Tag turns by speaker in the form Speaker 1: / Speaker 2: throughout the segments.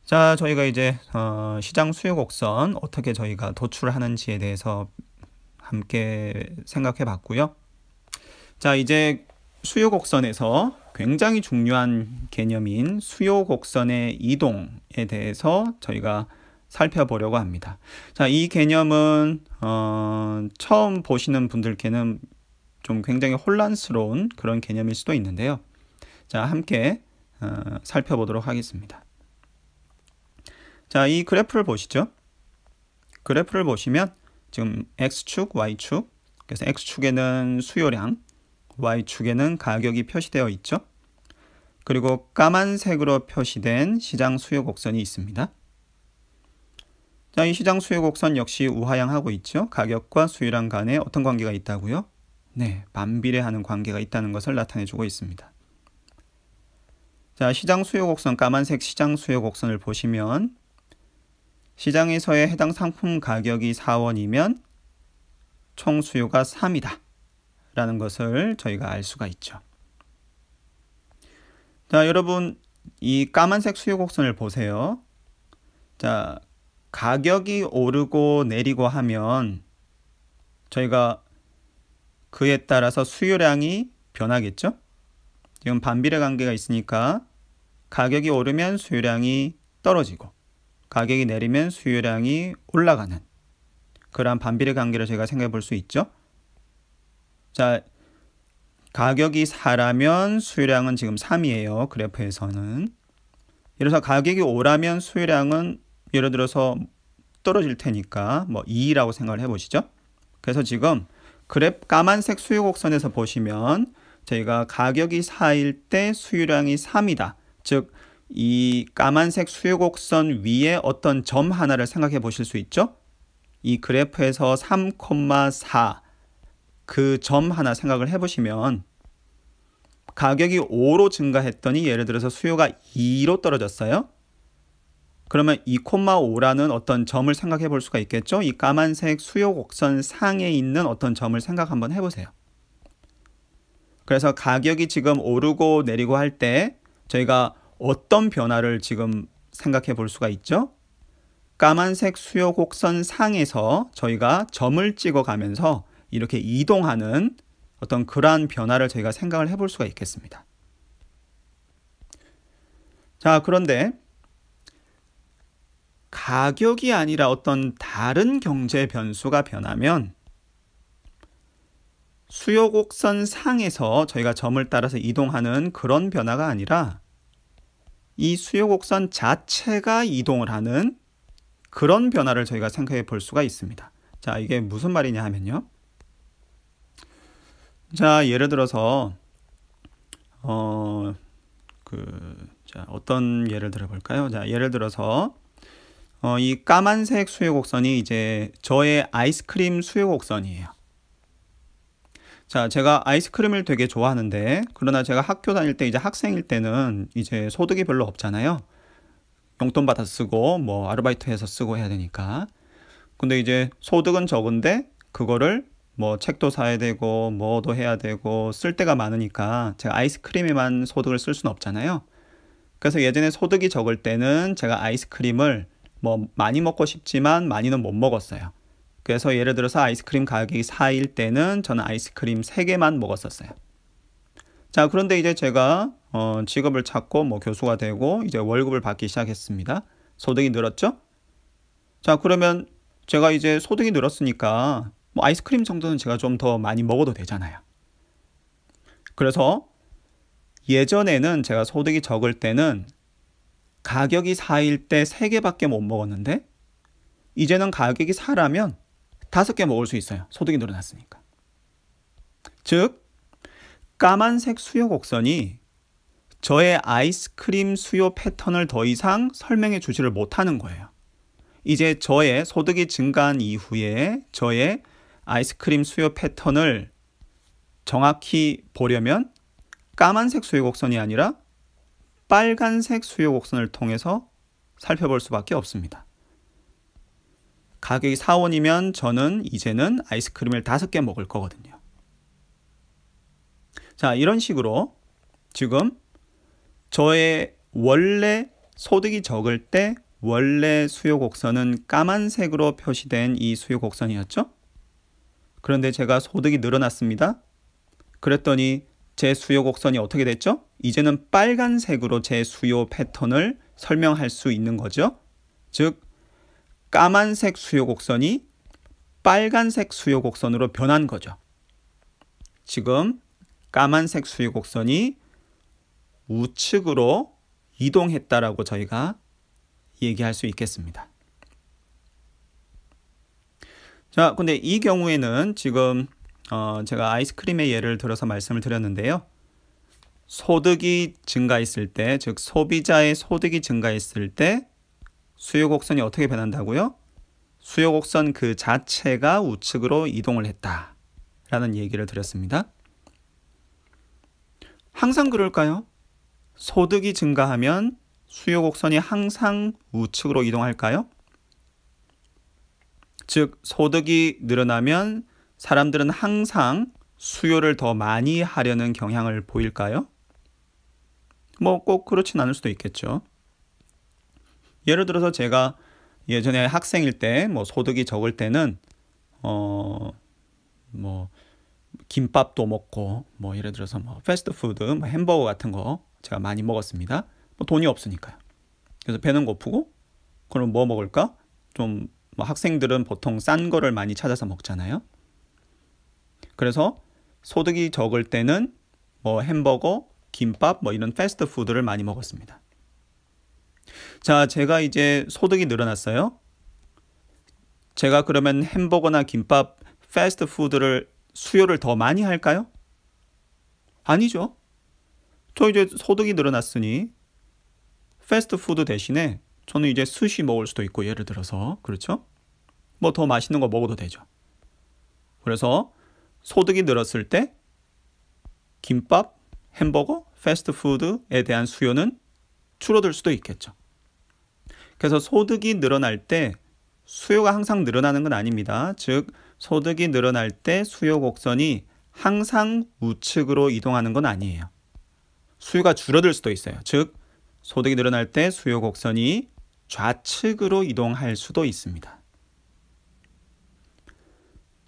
Speaker 1: 자, 저희가 이제 시장 수요 곡선 어떻게 저희가 도출하는지에 대해서 함께 생각해 봤고요. 자, 이제 수요 곡선에서 굉장히 중요한 개념인 수요 곡선의 이동에 대해서 저희가 살펴보려고 합니다. 자, 이 개념은 처음 보시는 분들께는 좀 굉장히 혼란스러운 그런 개념일 수도 있는데요. 자, 함께 살펴보도록 하겠습니다. 자, 이 그래프를 보시죠. 그래프를 보시면 지금 X축, Y축, 그래서 X축에는 수요량, Y축에는 가격이 표시되어 있죠. 그리고 까만색으로 표시된 시장 수요 곡선이 있습니다. 자, 이 시장 수요 곡선 역시 우하향하고 있죠. 가격과 수요량 간에 어떤 관계가 있다고요? 네, 반비례하는 관계가 있다는 것을 나타내주고 있습니다. 자, 시장 수요 곡선, 까만색 시장 수요 곡선을 보시면 시장에서의 해당 상품 가격이 4원이면 총 수요가 3이다 라는 것을 저희가 알 수가 있죠. 자, 여러분 이 까만색 수요 곡선을 보세요. 자, 가격이 오르고 내리고 하면 저희가 그에 따라서 수요량이 변하겠죠. 지금 반비례 관계가 있으니까 가격이 오르면 수요량이 떨어지고 가격이 내리면 수요량이 올라가는 그러한 반비례 관계를 저희가 생각해 볼 수 있죠. 자, 가격이 4라면 수요량은 지금 3이에요. 그래프에서는. 이래서 가격이 5라면 수요량은 예를 들어서 떨어질 테니까 뭐 2라고 생각을 해보시죠. 그래서 지금 까만색 수요 곡선에서 보시면 저희가 가격이 4일 때 수요량이 3이다. 즉 이 까만색 수요 곡선 위에 어떤 점 하나를 생각해 보실 수 있죠? 이 그래프에서 3,4 그 점 하나 생각을 해 보시면 가격이 5로 증가했더니 예를 들어서 수요가 2로 떨어졌어요. 그러면 2,5라는 어떤 점을 생각해 볼 수가 있겠죠? 이 까만색 수요 곡선 상에 있는 어떤 점을 생각 한번 해 보세요. 그래서 가격이 지금 오르고 내리고 할 때 저희가 어떤 변화를 지금 생각해 볼 수가 있죠? 까만색 수요 곡선 상에서 저희가 점을 찍어 가면서 이렇게 이동하는 어떤 그러한 변화를 저희가 생각을 해볼 수가 있겠습니다. 자, 그런데 가격이 아니라 어떤 다른 경제 변수가 변하면 수요 곡선 상에서 저희가 점을 따라서 이동하는 그런 변화가 아니라 이 수요 곡선 자체가 이동을 하는 그런 변화를 저희가 생각해 볼 수가 있습니다. 자, 이게 무슨 말이냐 하면요. 자, 예를 들어서 어떤 예를 들어 볼까요? 자, 예를 들어서 이 까만색 수요 곡선이 이제 저의 아이스크림 수요 곡선이에요. 자, 제가 아이스크림을 되게 좋아하는데 그러나 제가 학교 다닐 때 이제 학생일 때는 이제 소득이 별로 없잖아요. 용돈 받아 쓰고 뭐 아르바이트 해서 쓰고 해야 되니까. 근데 이제 소득은 적은데 그거를 뭐 책도 사야 되고 뭐도 해야 되고 쓸 데가 많으니까 제가 아이스크림에만 소득을 쓸 수는 없잖아요. 그래서 예전에 소득이 적을 때는 제가 아이스크림을 뭐 많이 먹고 싶지만 많이는 못 먹었어요. 그래서 예를 들어서 아이스크림 가격이 4일 때는 저는 아이스크림 3개만 먹었었어요. 자, 그런데 이제 제가 직업을 찾고 뭐 교수가 되고 이제 월급을 받기 시작했습니다. 소득이 늘었죠? 자, 그러면 제가 이제 소득이 늘었으니까 뭐 아이스크림 정도는 제가 좀 더 많이 먹어도 되잖아요. 그래서 예전에는 제가 소득이 적을 때는 가격이 4일 때 3개밖에 못 먹었는데 이제는 가격이 4라면 5개 먹을 수 있어요. 소득이 늘어났으니까. 즉 까만색 수요 곡선이 저의 아이스크림 수요 패턴을 더 이상 설명해 주지를 못하는 거예요. 이제 저의 소득이 증가한 이후에 저의 아이스크림 수요 패턴을 정확히 보려면 까만색 수요 곡선이 아니라 빨간색 수요 곡선을 통해서 살펴볼 수밖에 없습니다. 가격이 4원이면 저는 이제는 아이스크림을 5개 먹을 거거든요. 자, 이런 식으로 지금 저의 원래 소득이 적을 때 원래 수요 곡선은 까만색으로 표시된 이 수요 곡선이었죠. 그런데 제가 소득이 늘어났습니다. 그랬더니 제 수요 곡선이 어떻게 됐죠? 이제는 빨간색으로 제 수요 패턴을 설명할 수 있는 거죠. 즉 까만색 수요 곡선이 빨간색 수요 곡선으로 변한 거죠. 지금 까만색 수요 곡선이 우측으로 이동했다라고 저희가 얘기할 수 있겠습니다. 자, 근데 이 경우에는 지금 제가 아이스크림의 예를 들어서 말씀을 드렸는데요. 소득이 증가했을 때, 즉 소비자의 소득이 증가했을 때 수요 곡선이 어떻게 변한다고요? 수요 곡선 그 자체가 우측으로 이동을 했다라는 얘기를 드렸습니다. 항상 그럴까요? 소득이 증가하면 수요 곡선이 항상 우측으로 이동할까요? 즉 소득이 늘어나면 사람들은 항상 수요를 더 많이 하려는 경향을 보일까요? 뭐 꼭 그렇진 않을 수도 있겠죠. 예를 들어서 제가 예전에 학생일 때 뭐 소득이 적을 때는 뭐 김밥도 먹고 뭐 예를 들어서 뭐 패스트푸드, 뭐 햄버거 같은 거 제가 많이 먹었습니다. 뭐 돈이 없으니까요. 그래서 배는 고프고 그럼 뭐 먹을까? 좀 뭐 학생들은 보통 싼 거를 많이 찾아서 먹잖아요. 그래서 소득이 적을 때는 뭐 햄버거, 김밥 뭐 이런 패스트푸드를 많이 먹었습니다. 자, 제가 이제 소득이 늘어났어요. 제가 그러면 햄버거나 김밥, 패스트푸드를 수요를 더 많이 할까요? 아니죠. 저 이제 소득이 늘어났으니 패스트푸드 대신에 저는 이제 스시 먹을 수도 있고 예를 들어서 그렇죠? 뭐 더 맛있는 거 먹어도 되죠. 그래서 소득이 늘었을 때 김밥, 햄버거, 패스트푸드에 대한 수요는 줄어들 수도 있겠죠. 그래서 소득이 늘어날 때 수요가 항상 늘어나는 건 아닙니다. 즉 소득이 늘어날 때 수요 곡선이 항상 우측으로 이동하는 건 아니에요. 수요가 줄어들 수도 있어요. 즉 소득이 늘어날 때 수요 곡선이 좌측으로 이동할 수도 있습니다.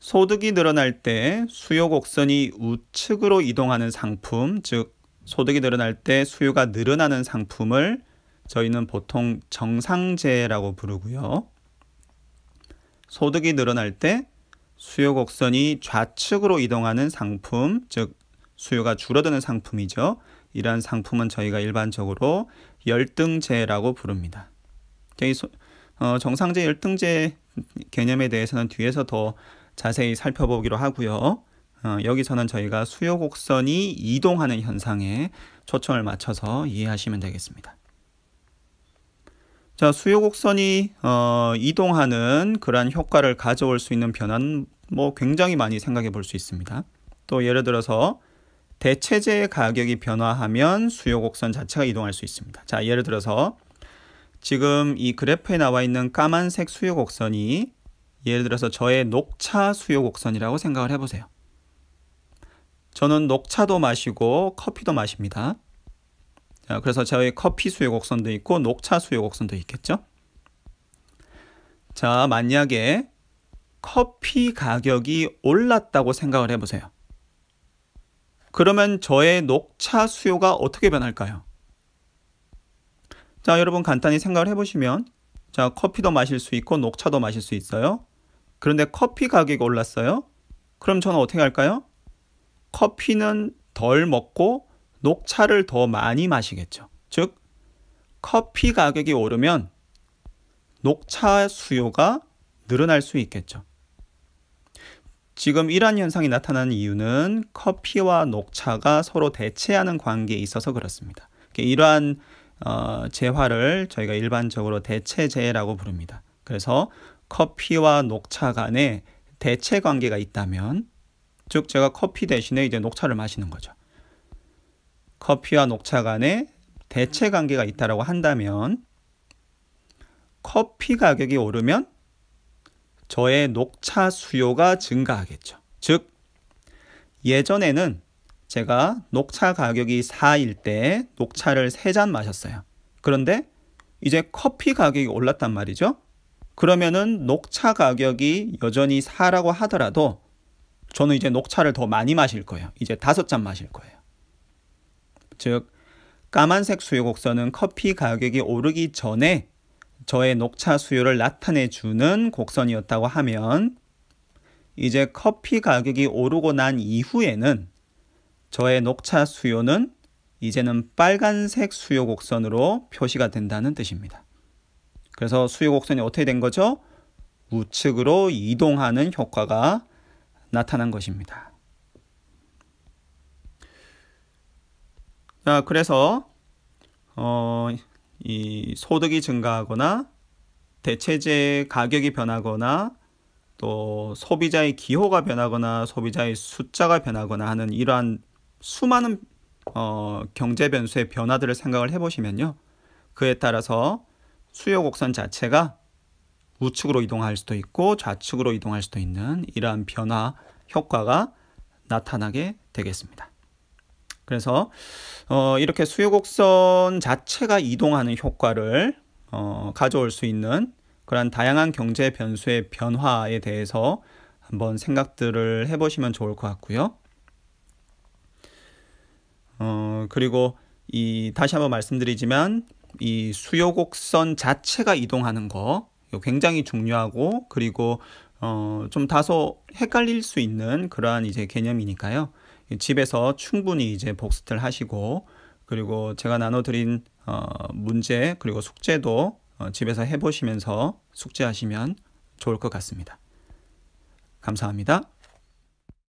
Speaker 1: 소득이 늘어날 때 수요 곡선이 우측으로 이동하는 상품, 즉 소득이 늘어날 때 수요가 늘어나는 상품을 저희는 보통 정상재라고 부르고요. 소득이 늘어날 때 수요 곡선이 좌측으로 이동하는 상품, 즉 수요가 줄어드는 상품이죠. 이러한 상품은 저희가 일반적으로 열등재라고 부릅니다. 정상재, 열등재 개념에 대해서는 뒤에서 더 자세히 살펴보기로 하고요. 여기서는 저희가 수요 곡선이 이동하는 현상에 초점을 맞춰서 이해하시면 되겠습니다. 자, 수요 곡선이 이동하는 그러한 효과를 가져올 수 있는 변화는 뭐 굉장히 많이 생각해 볼 수 있습니다. 또 예를 들어서 대체재의 가격이 변화하면 수요 곡선 자체가 이동할 수 있습니다. 자, 예를 들어서 지금 이 그래프에 나와 있는 까만색 수요 곡선이 예를 들어서 저의 녹차 수요 곡선이라고 생각을 해보세요. 저는 녹차도 마시고 커피도 마십니다. 자, 그래서 저의 커피 수요 곡선도 있고 녹차 수요 곡선도 있겠죠. 자, 만약에 커피 가격이 올랐다고 생각을 해보세요. 그러면 저의 녹차 수요가 어떻게 변할까요? 자, 여러분 간단히 생각을 해보시면 자, 커피도 마실 수 있고 녹차도 마실 수 있어요. 그런데 커피 가격이 올랐어요. 그럼 저는 어떻게 할까요? 커피는 덜 먹고 녹차를 더 많이 마시겠죠. 즉 커피 가격이 오르면 녹차 수요가 늘어날 수 있겠죠. 지금 이러한 현상이 나타나는 이유는 커피와 녹차가 서로 대체하는 관계에 있어서 그렇습니다. 이러한 재화를 저희가 일반적으로 대체재라고 부릅니다. 그래서 커피와 녹차 간에 대체 관계가 있다면, 즉 제가 커피 대신에 이제 녹차를 마시는 거죠. 커피와 녹차 간에 대체 관계가 있다라고 한다면 커피 가격이 오르면 저의 녹차 수요가 증가하겠죠. 즉 예전에는 제가 녹차 가격이 4일 때 녹차를 3잔 마셨어요. 그런데 이제 커피 가격이 올랐단 말이죠. 그러면은 녹차 가격이 여전히 4라고 하더라도 저는 이제 녹차를 더 많이 마실 거예요. 이제 5잔 마실 거예요. 즉 까만색 수요 곡선은 커피 가격이 오르기 전에 저의 녹차 수요를 나타내 주는 곡선이었다고 하면, 이제 커피 가격이 오르고 난 이후에는 저의 녹차 수요는 이제는 빨간색 수요 곡선으로 표시가 된다는 뜻입니다. 그래서 수요 곡선이 어떻게 된 거죠? 우측으로 이동하는 효과가 나타난 것입니다. 자, 그래서 이 소득이 증가하거나 대체재 가격이 변하거나 또 소비자의 기호가 변하거나 소비자의 숫자가 변하거나 하는 이러한 수많은 경제 변수의 변화들을 생각을 해보시면요, 그에 따라서 수요 곡선 자체가 우측으로 이동할 수도 있고 좌측으로 이동할 수도 있는 이러한 변화 효과가 나타나게 되겠습니다. 그래서 이렇게 수요 곡선 자체가 이동하는 효과를 가져올 수 있는 그런 다양한 경제 변수의 변화에 대해서 한번 생각들을 해보시면 좋을 것 같고요. 그리고 다시 한번 말씀드리지만 이 수요 곡선 자체가 이동하는 거 굉장히 중요하고, 그리고 좀 다소 헷갈릴 수 있는 그러한 이제 개념이니까요. 집에서 충분히 이제 복습을 하시고, 그리고 제가 나눠드린 문제 그리고 숙제도 집에서 해보시면서 숙제하시면 좋을 것 같습니다. 감사합니다.